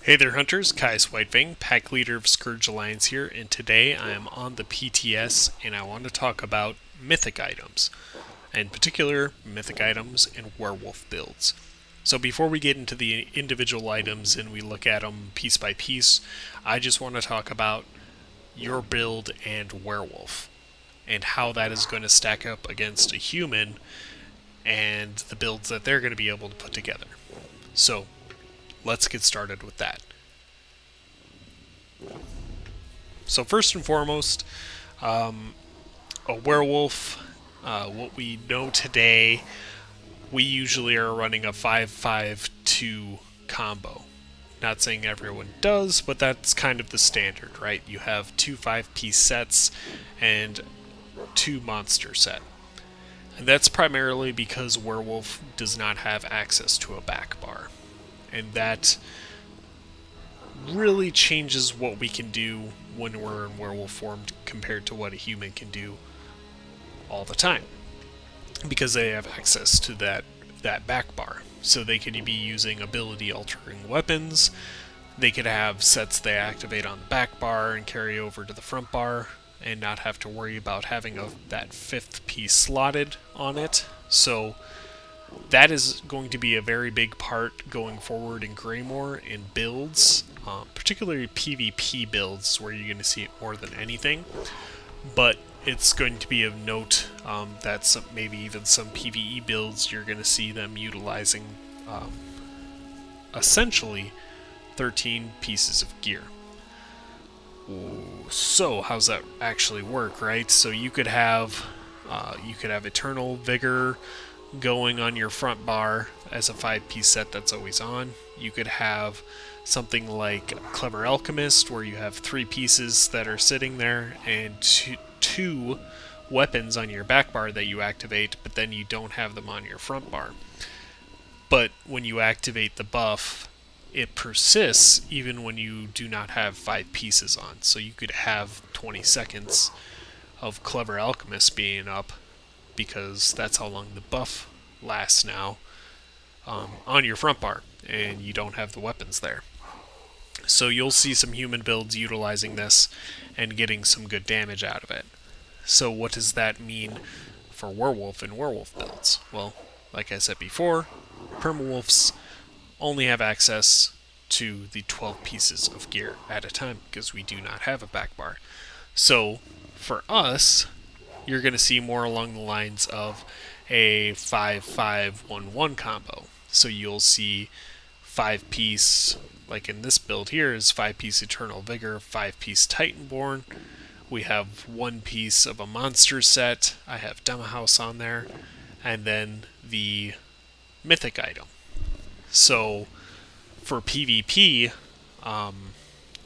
Hey there hunters, Kai's Whitefang, pack leader of Scourge Alliance here, and today I am on the PTS and I want to talk about mythic items, in particular mythic items and werewolf builds. So before we get into the individual items and we look at them piece by piece, I just want to talk about your build and werewolf and how that is going to stack up against a human and the builds that they're going to be able to put together. So let's get started with that. So first and foremost, a werewolf, what we know today, we usually are running a 5-5-2 combo. Not saying everyone does, but that's kind of the standard, right? You have two 5-piece sets and two monster set. And that's primarily because werewolf does not have access to a back bar. And that really changes what we can do when we're in werewolf form compared to what a human can do all the time. Because they have access to that back bar. So they could be using ability altering weapons. They could have sets they activate on the back bar and carry over to the front bar and not have to worry about having that fifth piece slotted on it. So that is going to be a very big part going forward in Greymoor in builds, particularly PvP builds where you're going to see it more than anything. But it's going to be of note that maybe even some PvE builds you're going to see them utilizing essentially 13 pieces of gear. So how's that actually work, right? So you could have Eternal Vigor going on your front bar as a 5-piece set that's always on. You could have something like Clever Alchemist where you have 3 pieces that are sitting there and two weapons on your back bar that you activate, but then you don't have them on your front bar. But when you activate the buff, it persists even when you do not have 5 pieces on. So you could have 20 seconds of Clever Alchemist being up because that's how long the buff lasts now on your front bar, and you don't have the weapons there. So you'll see some human builds utilizing this and getting some good damage out of it. So what does that mean for werewolf and werewolf builds? Well, like I said before, permawolves only have access to the 12 pieces of gear at a time because we do not have a back bar. So for us, you're going to see more along the lines of a 5-5-1-1 combo. So you'll see 5-piece, like in this build here, is 5-piece Eternal Vigor, 5-piece Titanborn. We have 1 piece of a monster set. I have Demo House on there. And then the mythic item. So for PvP,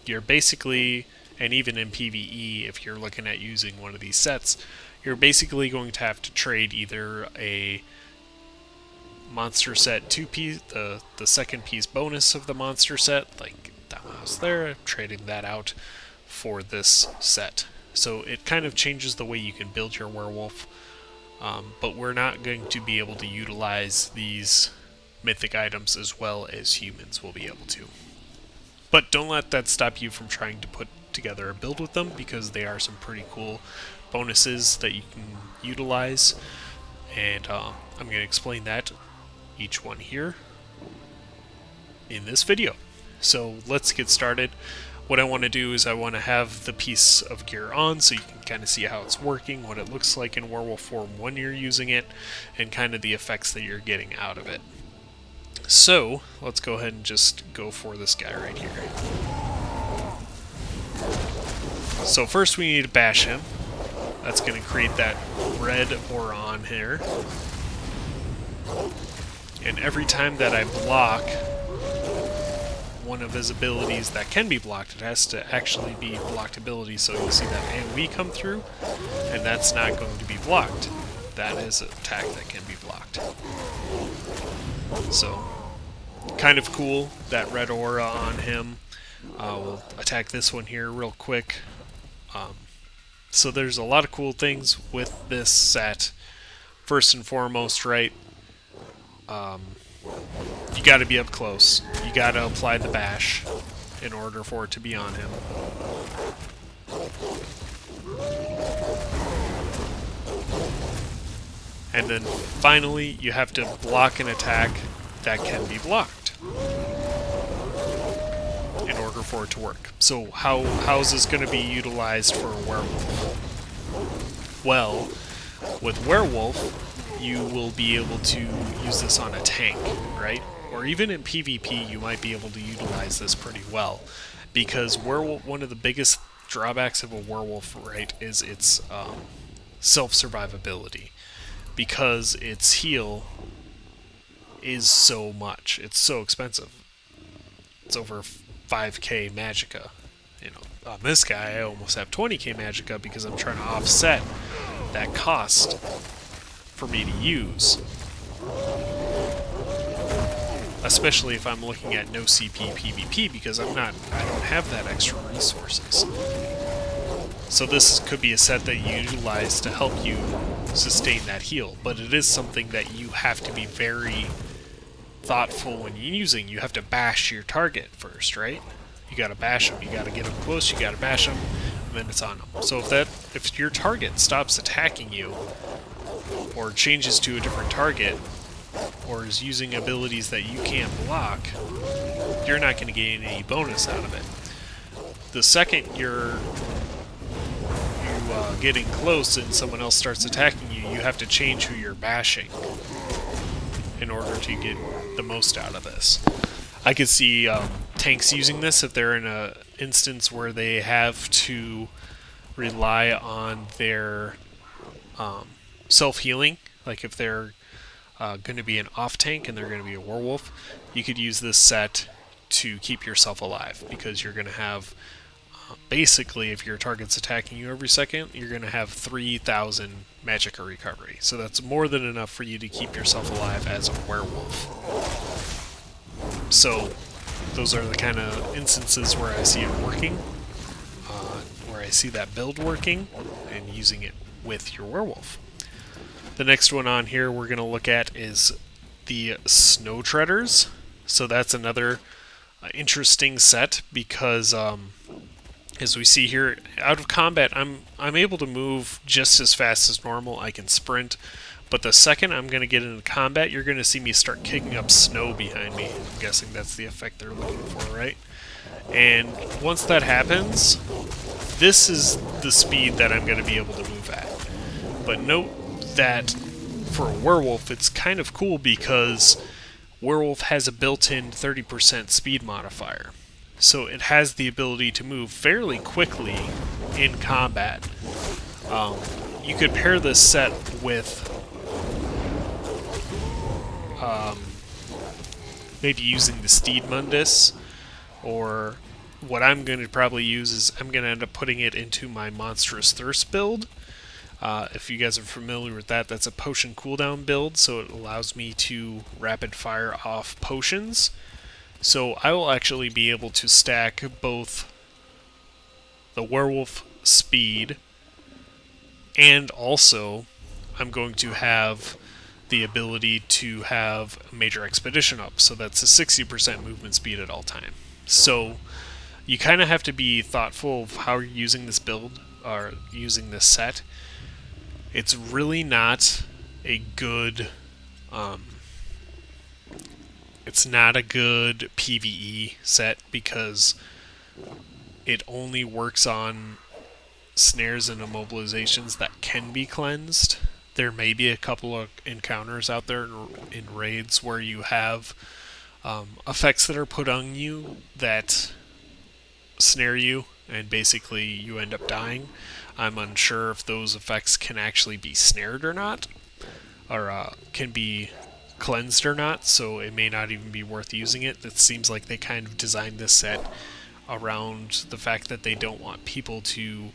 you're basically, and even in PvE, if you're looking at using one of these sets, you're basically going to have to trade either a monster set 2-piece, the second piece bonus of the monster set, like that was there, I'm trading that out for this set. So it kind of changes the way you can build your werewolf, but we're not going to be able to utilize these mythic items as well as humans will be able to. But don't let that stop you from trying to put together a build with them, because they are some pretty cool bonuses that you can utilize, and I'm going to explain that each one here in this video. So let's get started. What I want to do is I want to have the piece of gear on so you can kind of see how it's working, what it looks like in werewolf form when you're using it, and kind of the effects that you're getting out of it. So let's go ahead and just go for this guy right here. So first we need to bash him. That's going to create that red Oron here. And every time that I block one of his abilities that can be blocked, it has to actually be blocked ability, so you'll see that AoE come through, and that's not going to be blocked. That is an attack that can be blocked. So, kind of cool, that red aura on him. We'll attack this one here real quick. So there's a lot of cool things with this set. First and foremost, right, you got to be up close. You got to apply the bash in order for it to be on him. And then finally, you have to block an attack that can be blocked in order for it to work. So how is this going to be utilized for a werewolf? Well, with werewolf, you will be able to use this on a tank, right? Or even in PvP, you might be able to utilize this pretty well, because werewolf, one of the biggest drawbacks of a werewolf, right, is its self-survivability, because its heal is so much. It's so expensive. It's over 5k magicka. You know, on this guy, I almost have 20k magicka because I'm trying to offset that cost for me to use. Especially if I'm looking at no CP PvP, because I don't have that extra resources. So this could be a set that you utilize to help you sustain that heal, but it is something that you have to be very thoughtful when you're using. You have to bash your target first, right? You gotta bash them, you gotta get them close, you gotta bash them, and then it's on them. So if your target stops attacking you, or changes to a different target, or is using abilities that you can't block, you're not going to gain any bonus out of it. The second you're getting close and someone else starts attacking you, you have to change who you're bashing in order to get the most out of this. I could see tanks using this if they're in an instance where they have to rely on their self-healing. Like if they're going to be an off-tank and they're going to be a werewolf, you could use this set to keep yourself alive, because you're going to have, basically, if your target's attacking you every second, you're going to have 3,000 magicka recovery. So that's more than enough for you to keep yourself alive as a werewolf. So those are the kind of instances where I see it working, where I see that build working, and using it with your werewolf. The next one on here we're going to look at is the Snow Treaders. So that's another interesting set, because as we see here, out of combat, I'm able to move just as fast as normal. I can sprint, but the second I'm going to get into combat, you're going to see me start kicking up snow behind me. I'm guessing that's the effect they're looking for, right? And once that happens, this is the speed that I'm going to be able to move at. But note that for a werewolf, it's kind of cool because werewolf has a built-in 30% speed modifier. So it has the ability to move fairly quickly in combat. You could pair this set with maybe using the Steed Mundus, or what I'm going to probably use is I'm going to end up putting it into my Monstrous Thirst build. If you guys are familiar with that, that's a potion cooldown build, so it allows me to rapid fire off potions. So I will actually be able to stack both the werewolf speed, and also I'm going to have the ability to have a major expedition up, so that's a 60% movement speed at all time. So you kind of have to be thoughtful of how you're using this build, or using this set. It's really not a good, it's not a good PvE set, because it only works on snares and immobilizations that can be cleansed. There may be a couple of encounters out there in raids where you have effects that are put on you that snare you, and basically you end up dying. I'm unsure if those effects can actually be snared or not, or can be cleansed or not, so it may not even be worth using it. It seems like they kind of designed this set around the fact that they don't want people to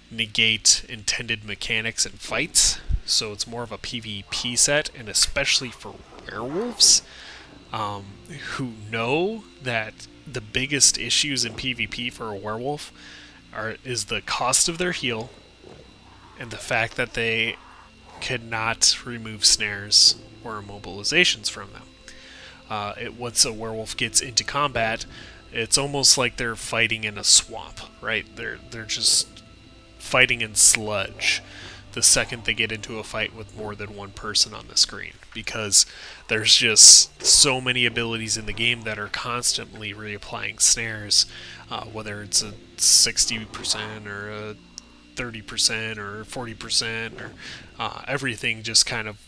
negate intended mechanics in fights, so it's more of a PvP set, and especially for werewolves, who know that the biggest issues in PvP for a werewolf is the cost of their heal, and the fact that they cannot remove snares or immobilizations from them. Once a werewolf gets into combat, it's almost like they're fighting in a swamp, right? They're just fighting in sludge the second they get into a fight with more than one person on the screen, because there's just so many abilities in the game that are constantly reapplying snares, whether it's a 60% or a 30% or 40%, or everything just kind of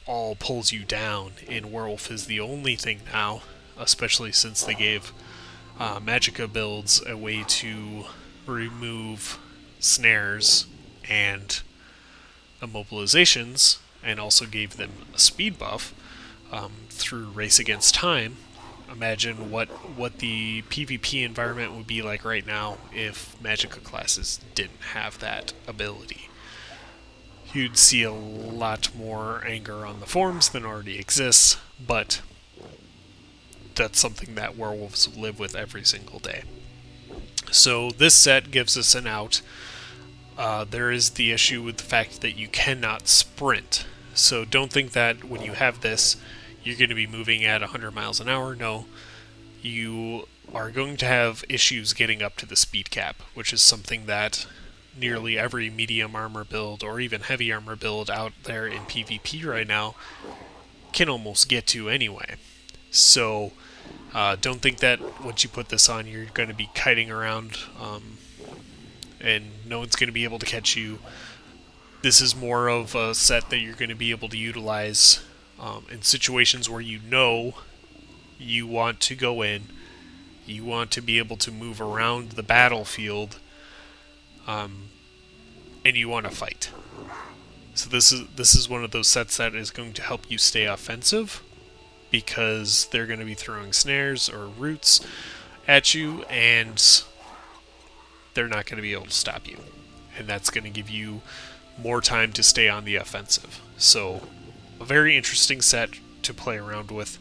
all pulls you down. And Werewolf is the only thing now, especially since they gave Magicka builds a way to remove snares and immobilizations, and also gave them a speed buff through Race Against Time. Imagine what the PvP environment would be like right now if Magicka classes didn't have that ability. You'd see a lot more anger on the forums than already exists, but that's something that werewolves live with every single day. So this set gives us an out. There is the issue with the fact that you cannot sprint. So don't think that when you have this, you're going to be moving at 100 miles an hour. No, you are going to have issues getting up to the speed cap, which is something that nearly every medium armor build or even heavy armor build out there in PvP right now can almost get to anyway. So don't think that once you put this on, you're going to be kiting around and no one's going to be able to catch you. This is more of a set that you're going to be able to utilize in situations where you know you want to go in, you want to be able to move around the battlefield, and you want to fight. So this is one of those sets that is going to help you stay offensive, because they're going to be throwing snares or roots at you, and they're not going to be able to stop you. And that's going to give you more time to stay on the offensive. So, a very interesting set to play around with.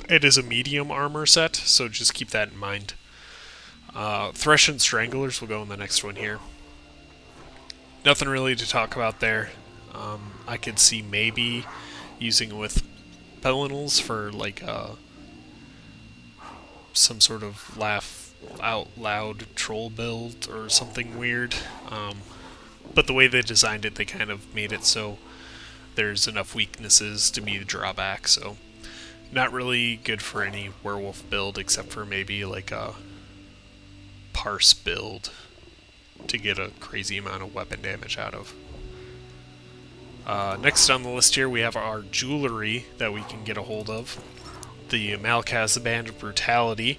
It is a medium armor set, so just keep that in mind. Thrassian Stranglers will go in the next one here. Nothing really to talk about there. I could see maybe using it with Pelinals for like some sort of laugh out loud troll build or something weird. But the way they designed it, they kind of made it so there's enough weaknesses to be the drawback, so not really good for any werewolf build except for maybe like a parse build to get a crazy amount of weapon damage out of. Next on the list here we have our jewelry that we can get a hold of. The Malacath Band of Brutality.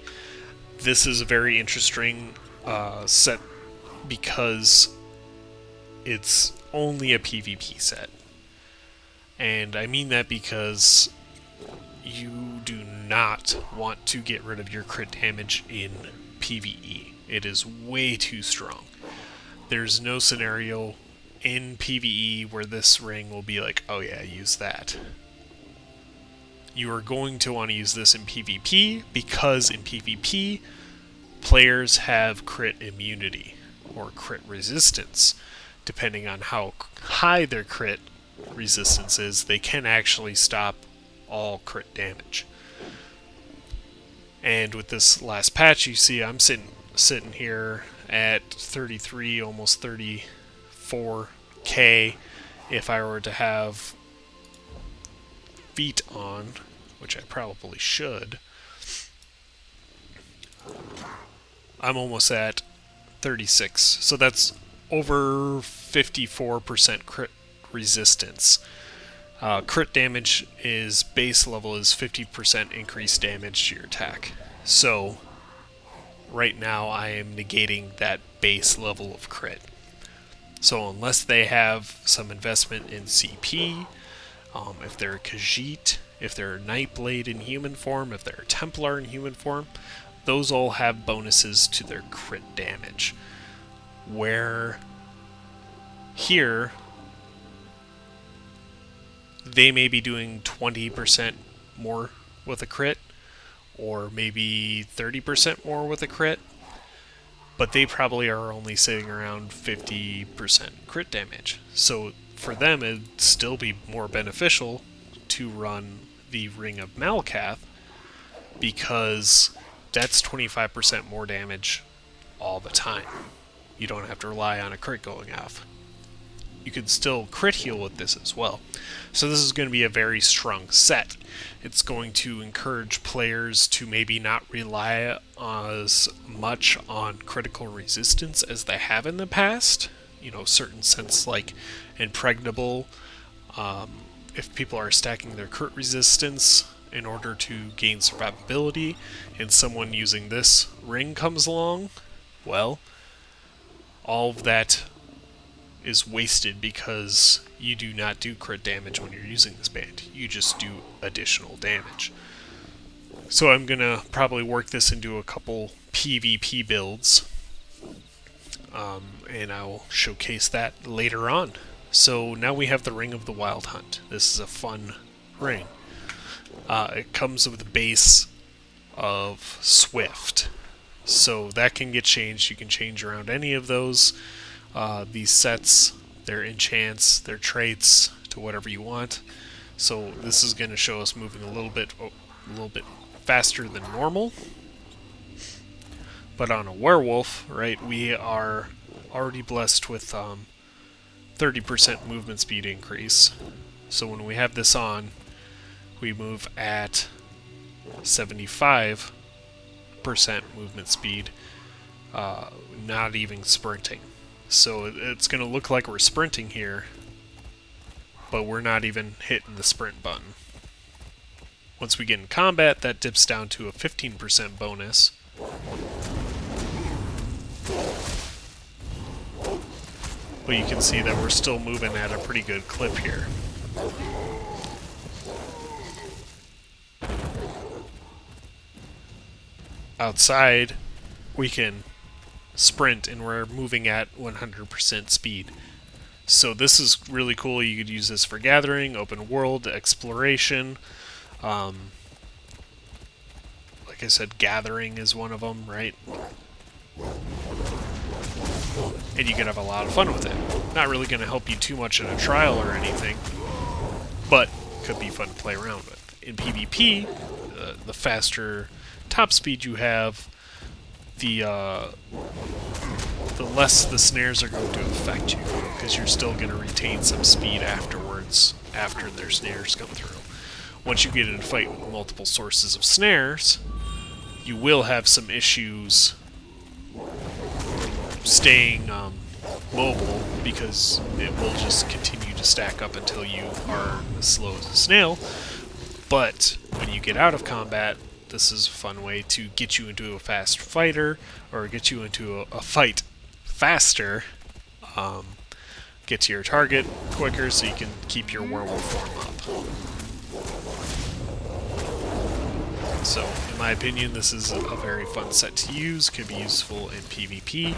This is a very interesting set because it's only a PvP set. And I mean that because you do not want to get rid of your crit damage in PvE. It is way too strong. There's no scenario in PvE where this ring will be like, oh yeah, use that. You are going to want to use this in PvP because in PvP, players have crit immunity or crit resistance. Depending on how high their crit resistance is, they can actually stop all crit damage. And with this last patch, you see I'm sitting here at 33, almost 34k. If I were to have feet on, which I probably should, I'm almost at 36. So that's over 54% crit resistance. Crit damage is base level is 50% increased damage to your attack. So right now I am negating that base level of crit. So unless they have some investment in CP, if they're a Khajiit, if they're a Nightblade in human form, if they're a Templar in human form, those all have bonuses to their crit damage. Where here, they may be doing 20% more with a crit, or maybe 30% more with a crit, but they probably are only sitting around 50% crit damage. So for them, it'd still be more beneficial to run the Ring of Malacath, because that's 25% more damage all the time. You don't have to rely on a crit going off. You can still crit heal with this as well. So this is going to be a very strong set. It's going to encourage players to maybe not rely as much on critical resistance as they have in the past. You know, certain sense like impregnable. If people are stacking their crit resistance in order to gain survivability, and someone using this ring comes along, well, all of that is wasted because you do not do crit damage when you're using this band. You just do additional damage. So I'm going to probably work this into a couple PvP builds, and I'll showcase that later on. So now we have the Ring of the Wild Hunt. This is a fun ring. It comes with a base of Swift, so that can get changed. You can change around any of those. These sets, their enchants, their traits to whatever you want. So this is going to show us moving a little bit faster than normal. But on a werewolf, right, we are already blessed with 30% movement speed increase. So when we have this on, we move at 75% movement speed, not even sprinting. So it's going to look like we're sprinting here, but we're not even hitting the sprint button. Once we get in combat, that dips down to a 15% bonus. But you can see that we're still moving at a pretty good clip here. Outside, we can sprint and we're moving at 100% speed. So this is really cool. You could use this for gathering, open world, exploration. Like I said, gathering is one of them, right? And you can have a lot of fun with it. Not really going to help you too much in a trial or anything, but could be fun to play around with. In PvP, the faster top speed you have, the less the snares are going to affect you, because you're still going to retain some speed afterwards, after their snares come through. Once you get in a fight with multiple sources of snares, you will have some issues staying mobile, because it will just continue to stack up until you are as slow as a snail. But when you get out of combat, this is a fun way to get you into a fast fighter, or get you into a fight faster, get to your target quicker so you can keep your werewolf form up. So, in my opinion, this is a very fun set to use. Could be useful in PvP,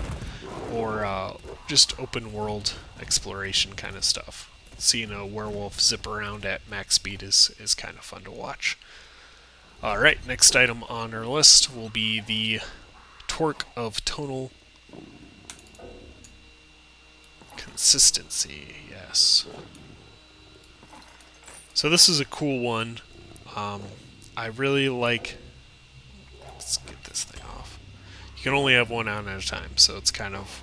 or just open world exploration kind of stuff. Seeing a werewolf zip around at max speed is kind of fun to watch. Alright, next item on our list will be the Torc of Tonal Consistency, yes. So this is a cool one. I really like... Let's get this thing off. You can only have one on at a time, so it's kind of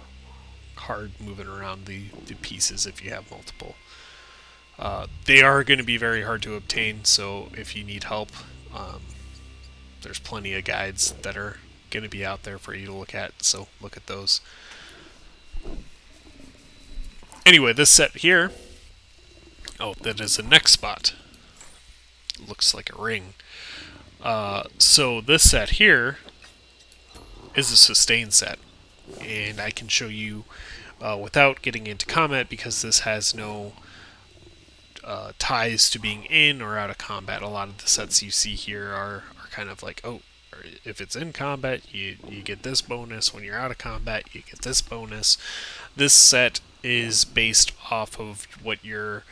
hard moving around the pieces if you have multiple. They are going to be very hard to obtain, so if you need help, there's plenty of guides that are going to be out there for you to look at, so look at those. Anyway, this set here, that is the next spot. Looks like a ring. So this set here is a sustain set, and I can show you without getting into combat, because this has no ties to being in or out of combat. A lot of the sets you see here are kind of like, oh, if it's in combat, you get this bonus. When you're out of combat, you get this bonus. This set is based off of what your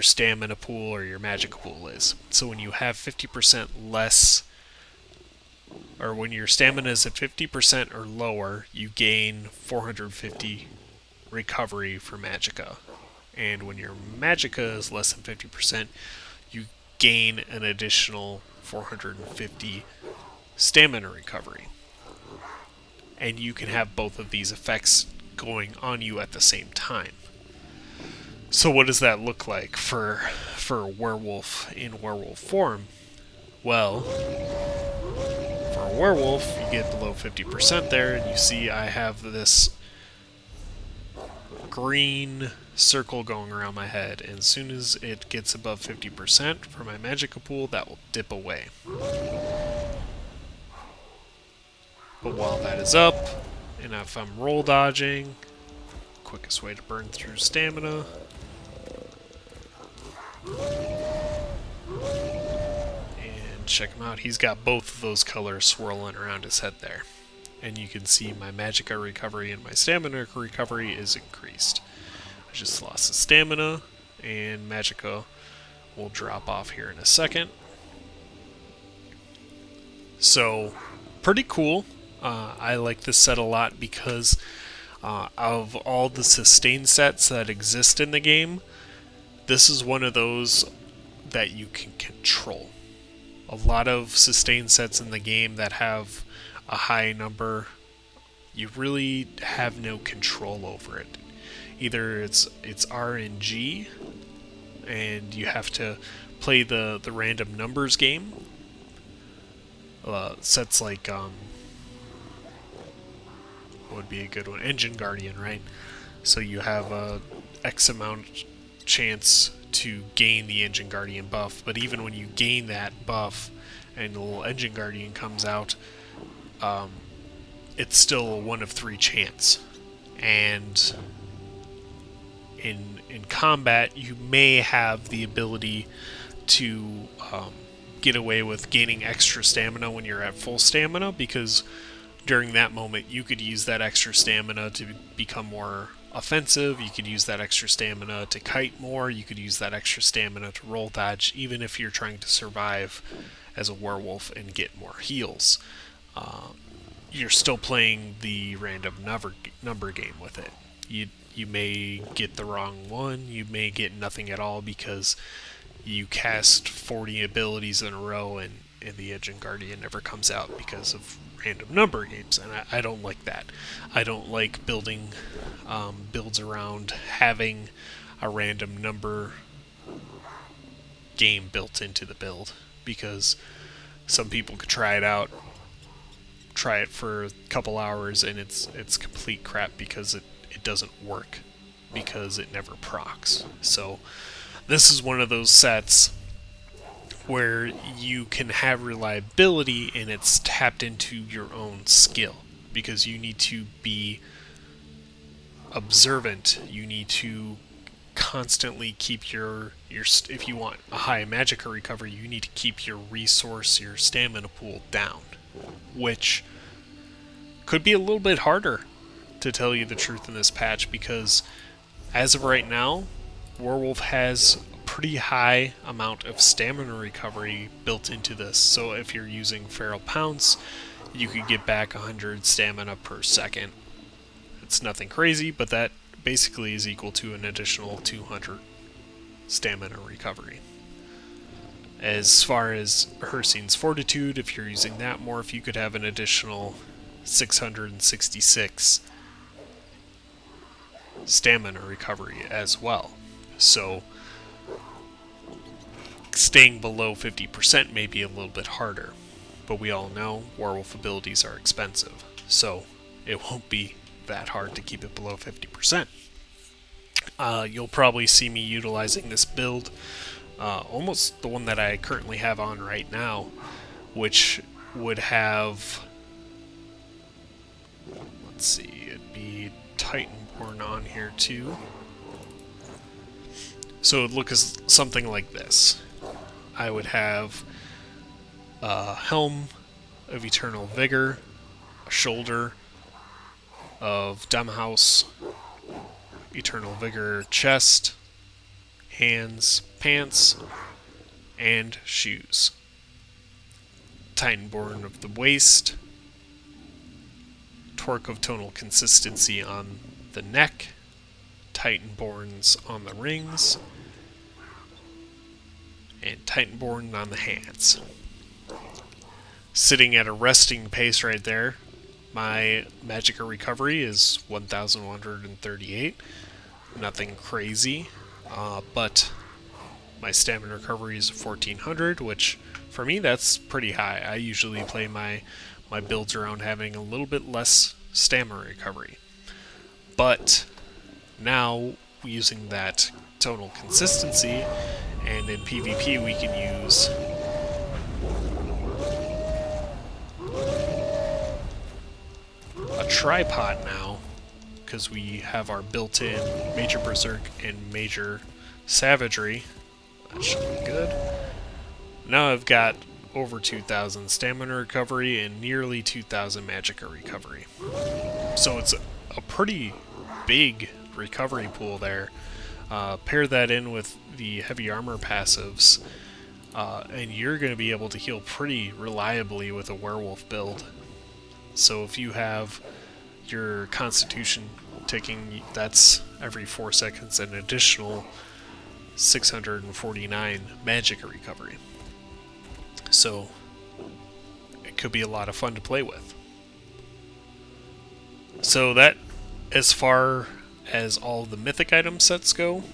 stamina pool or your magic pool is. So when you have 50% less, or when your stamina is at 50% or lower, you gain 450 recovery for magicka. And when your magicka is less than 50%, you gain an additional 450 stamina recovery. And you can have both of these effects going on you at the same time. So what does that look like for a werewolf in werewolf form? Well, for a werewolf, you get below 50% there, and you see I have this green circle going around my head, and as soon as it gets above 50% for my magicka pool, that will dip away. But while that is up, and if I'm roll dodging, quickest way to burn through stamina. And check him out, he's got both of those colors swirling around his head there. And you can see my magicka recovery and my stamina recovery is increased. I just lost the stamina, and magicka will drop off here in a second. So, pretty cool. I like this set a lot because of all the sustain sets that exist in the game, this is one of those that you can control. A lot of sustain sets in the game that have a high number, you really have no control over it. Either it's RNG, and you have to play the random numbers game. Sets like what would be a good one? Engine Guardian, right? So you have a X amount chance to gain the Engine Guardian buff, but even when you gain that buff and the little Engine Guardian comes out, it's still a 1 of 3 chance. And in combat, you may have the ability to get away with gaining extra stamina when you're at full stamina, because during that moment you could use that extra stamina to become more offensive, you could use that extra stamina to kite more, you could use that extra stamina to roll dodge, even if you're trying to survive as a werewolf and get more heals. You're still playing the random number game with it. You may get the wrong one, you may get nothing at all because you cast 40 abilities in a row and the Engine Guardian never comes out because of random number games, and I don't like that. I don't like building builds around having a random number game built into the build, because some people could try it out, try it for a couple hours, and it's complete crap because it doesn't work, because it never procs. So this is one of those sets where you can have reliability and it's tapped into your own skill, because you need to be observant. You need to constantly keep your if you want a high magicka recovery, you need to keep your resource, your stamina pool down, which could be a little bit harder, to tell you the truth, in this patch, because as of right now, Werewolf has pretty high amount of stamina recovery built into this. So if you're using Feral Pounce, you could get back 100 stamina per second. It's nothing crazy, but that basically is equal to an additional 200 stamina recovery. As far as Hircine's Fortitude, if you're using that morph, you could have an additional 666 stamina recovery as well. So staying below 50% may be a little bit harder, but we all know werewolf abilities are expensive, so it won't be that hard to keep it below 50%. You'll probably see me utilizing this build, almost the one that I currently have on right now, which would have, let's see, it'd be Titanborn on here too. So it would look as something like this. I would have a helm of Eternal Vigor, a shoulder of Dumbhouse, Eternal Vigor chest, hands, pants, and shoes. Titanborn of the waist, Torc of Tonal consistency on the neck, Titanborns on the rings, and Titanborn on the hands. Sitting at a resting pace right there, my Magicka recovery is 1,138. Nothing crazy, but my stamina recovery is 1,400, which for me that's pretty high. I usually play my builds around having a little bit less stamina recovery. But now, using that tonal consistency, and in PvP we can use a tripod now, because we have our built-in Major Berserk and Major Savagery. That should be good. Now I've got over 2,000 stamina recovery and nearly 2,000 Magicka recovery. So it's a pretty big recovery pool there. Pair that in with the heavy armor passives, and you're going to be able to heal pretty reliably with a werewolf build. So if you have your constitution ticking, that's every 4 seconds an additional 649 Magicka recovery. So it could be a lot of fun to play with. So that, as far as all the Mythic item sets go,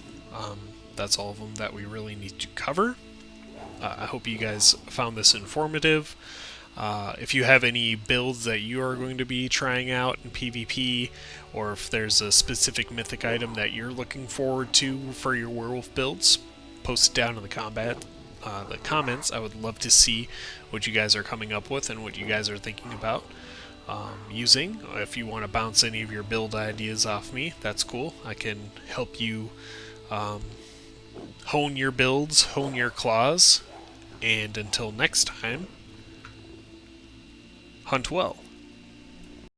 that's all of them that we really need to cover. I hope you guys found this informative. If you have any builds that you are going to be trying out in PvP, or if there's a specific Mythic item that you're looking forward to for your werewolf builds, post it down in the comments. I would love to see what you guys are coming up with and what you guys are thinking about using. If you want to bounce any of your build ideas off me, that's cool. I can help you hone your builds, hone your claws, and until next time, hunt well.